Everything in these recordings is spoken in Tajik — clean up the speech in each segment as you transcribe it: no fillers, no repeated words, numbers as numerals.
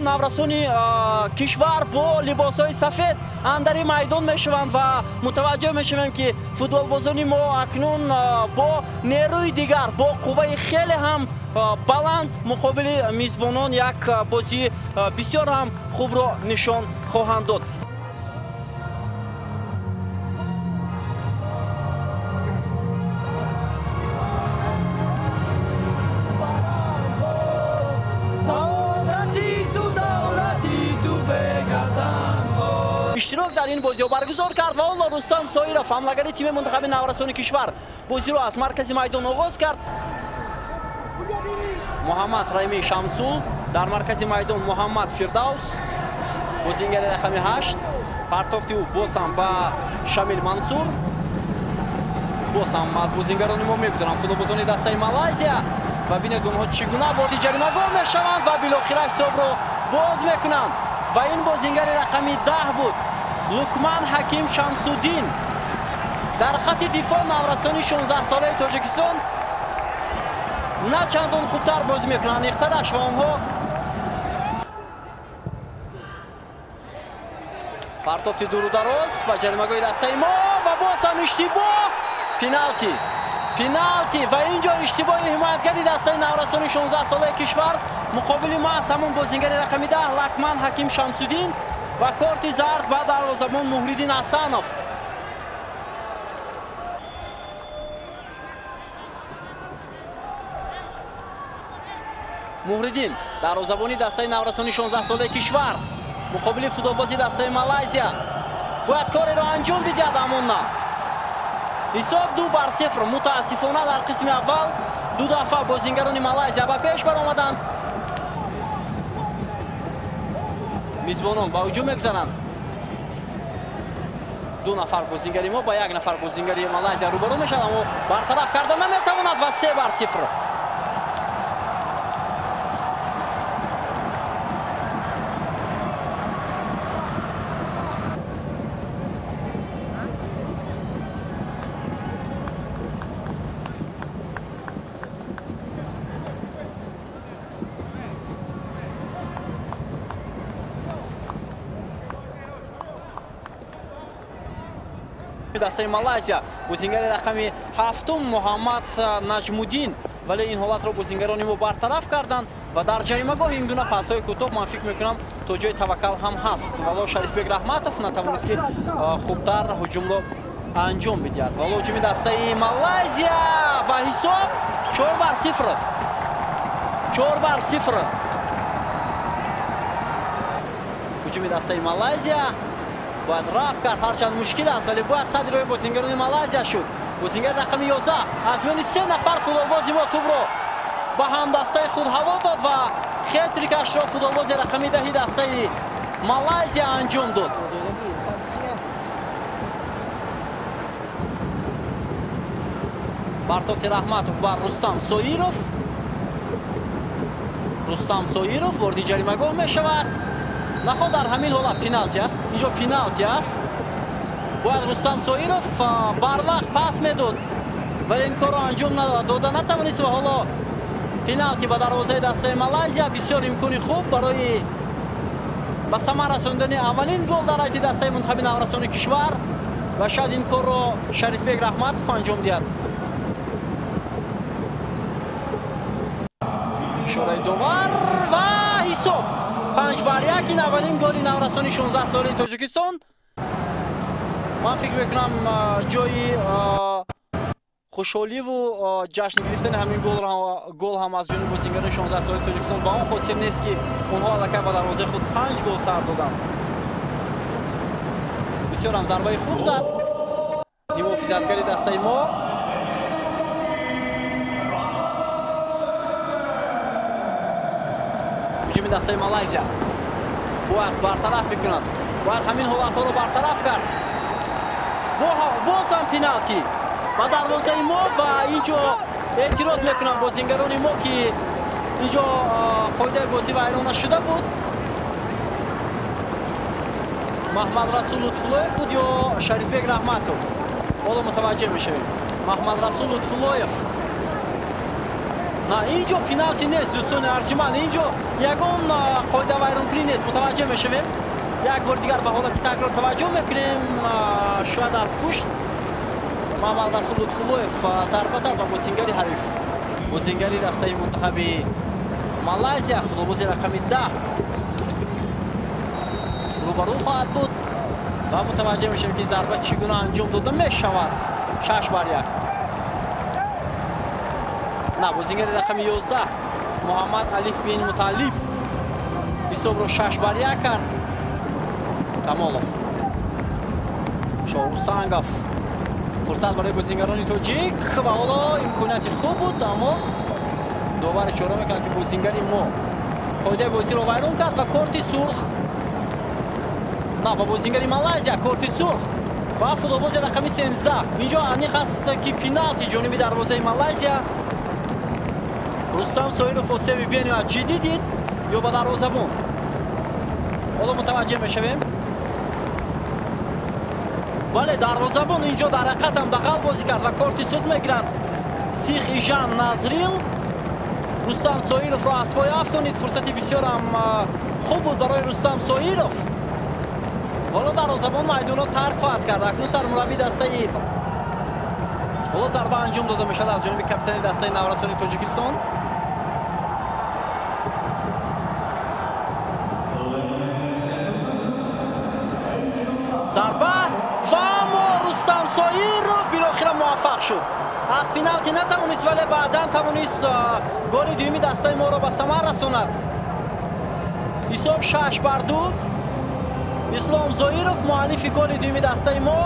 наврасони кишвар бо либосҳои сафед андари майдон мешаванд ва мутаваҷҷӯҳ мешавем ки футболбозони мо акнун бо нерӯи дигар бо қувваи хеле ҳам баланд муқобили мизбонон як бозии бисёр ҳам хубро нишон хоҳанд дод. иштирок дар ин бозиҳо баргузор кард ва олло Рустам Соиров ҳамлагари тими мунтахаби наврасони кишвар бозиро аз маркази майдон оғоз кард. Муҳаммад Раими Шамсул дар маркази майдон Муҳаммад Фирдавс бозингари рақами 8 партофти ӯ босам ба Шамил Мансур босам аз бозингарони мо мегузарам футболбозони дастаи Малайзия ва бинед онҳо чӣ гуна ворди ҷаримагоҳ мешаванд ва билохира ҳисобро боз мекунанд ва ин бозингари рақами 10 буд Лукман Ҳаким Шамсуддин дар хати дифоъ наврасони 16 солаи Тоҷикистон на чандон хубтар бозӣ мекунанд ихтараш ва онҳо партофти дурудароз ба ҷаримагоҳи дастаи мо ва боз ҳам иштибоҳ пеналти ва ин ҷо иштибоҳи ҳимоятгари дастаи наврасони 16 солаи кишвар муқобили маҳз ҳамон бозингари рақами 10 Лукман Ҳаким Шамсуддин ва корти зард ба дарвозабон Муҳриддин Асанов. Муҳриддин дарвозабони дастаи наврасони 16 солаи кишвар муқобили футболбози дастаи Малайзия бояд кореро анҷом дидиҳад, аммо на. ҳисоб 2-0 мутаассифона дар қисми аввал ду дафъа бозингарони Малайзия ба пеш баромаданд. мизбонон ба ҳуҷум мегузаранд. ду нафар бозингари мо ба як нафар бозингари Малайзия рӯбарӯ мешаванд, аммо бартараф карда наметавонад ва 3-0. дастаи Малайзия бозингари рақами 7 Муҳаммад Наҷмуддин, вале ин ҳолатро бозингарони мо бартараф карданд ва дар ҷаримагоҳ ин гуна пасҳои кӯтоҳ ман фикр мекунам то ҷои таваккал ҳам ҳаст. вало Шарифбек Раҳматов натавонист ки хубтар ҳуҷумро анҷом бидиҳад. вало ҳуҷуми дастаи Малайзия ва ҳисоб 4-0. ҳуҷуми дастаи Малайзия бояд рафт кард, ҳарчанд мушкил аст, вале бояд садри роҳи бозингарони Малайзия шуд. бозингари рақами 11 аз миёни 3 нафар футболбози мо тӯбро ба ҳамдастаи худ ҳаво дод ва хетрикашро футболбози рақами 10 дастаи Малайзия анҷом дод. бартофти Раҳматов бар Рустам Соиров ворди ҷаримагоҳ мешавад. нахо дар ҳамин ҳолат пеналти аст. инҷо пеналти аст. бояд Рустам Соиров барвақт пас медод, вале ин корро анҷом дода натавонист ва ҳоло пеналти ба дарвозаи дастаи Малайзия. бисёр имкони хуб барои ба самар расондани аввалин гол дар ҳайати дастаи мунтахаби наврасони кишвар ва шояд ин корро Шарифбек Раҳматов анҷом диҳад. ишораи довар ва ҳисоб 5-1 ин аввалин голи наврасони 16 солаи Тоҷикистон. ман фикр мекунам ҷои хушҳоливу ҷашн гирифтани ҳамин гол ҳам аз ҷониби бозингарони 16 солаи Тоҷикистон ба он хотир нест ки онҳо аллакай ба дарвозаи худ 5 гол сар доданд. бисёр ҳам зарбаи хуб зад муҳофизатгари дастаи мо. ҳуҷуми дастаи Малайзия бояд бартараф мекунад, бояд ҳамин ҳолатҳоро бартараф кард. боз ҳам пеналти ба дарвозаи мо ва инҷо эътироз мекунам бозингарони мо ки инҷо қоидаи бозӣ вайрон нашуда буд. Маҳмадрасул Лутфуллоев буд ё Шарифбек Раҳматов? ҳоло мутаваҷҷеҳ мешавем. Маҳмадрасул Лутфуллоев. на, инҷо пеналти нест дӯстони арҷманд. инҷо ягон қоида вайронкунӣ ҷиддӣ нест. Мутаваҷҷеҳ мешавем. Як бор дигар ба ҳолати такрор таваҷҷӯҳ мекунем. Шояд аз пушт Муҳаммадрасул Лутфуллоев зарба зад ба бозингари ҳариф. Бозингари дастаи мунтахаби Малайзия, футболбози рақами 10 рӯбарӯ хоҳад буд ва мутаваҷҷеҳ мешавем ки зарба чӣ гуна анҷом дода мешавад. 6-1. На, бозингари рақами 11 Муҳаммад Алиф бин Муталиб ҳисобро 6-1 кард. Камолов, Шоур Сангов, фурсат барои бозингарони тоҷик ва ҳоло имконияти хуб буд, аммо довар ишора мекард ки бозингари мо қоидаи бозиро вайрон кард ва корти сурх. На, ба бозингари Малайзия корти сурх ва футболбози рақами 13. Инҷо аниқ аст ки пеналти ҷониби дарвозаи Малайзия. Рустам Соиров осеби биёнад ҷиддӣ дид ё ба дарвозабон. ҳоло мутаваҷҷеҳ мешавем. бале дарвозабон инҷо дар ҳақиқат ҳам дағал бозӣ кард ва корти суд мегирад. Сих Ижан Назрил Рустам Соировро аз пой афтонид. Фурсати бисёрам хуб буд барои Рустам Соиров. ҳоло дарвозабон майдонро тарк хоҳад кард. акнун сармураббии дастаи ҳоло зарба анҷом дода мешавад аз ҷониби капитани дастаи наврасони Тоҷикистон. зарба ва аммо Рустам Соиров билохира муваффақ шуд. аз пеналти натавонист, вале баъдан тавонист голи дуюми дастаи моро ба самар расонад. ҳисоб 6-2. Ислом Зоиров муаллифи голи дуюми дастаи мо.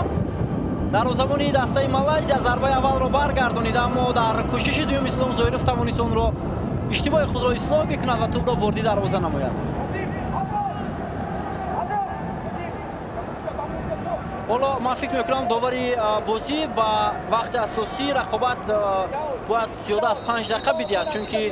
дарвозабони дастаи Малайзия зарбаи аввалро баргардонид, аммо дар кӯшиши дуюм Ислом Зоиров тавонист онро иштибоҳи худро ислоҳ бикунад ва тӯбро ворди дарвоза намояд. ҳоло ман фикр мекунам довари бозӣ ба вақти асосӣ рақобат бояд зиёда аз 5 дақиқа бидиҳад, чунки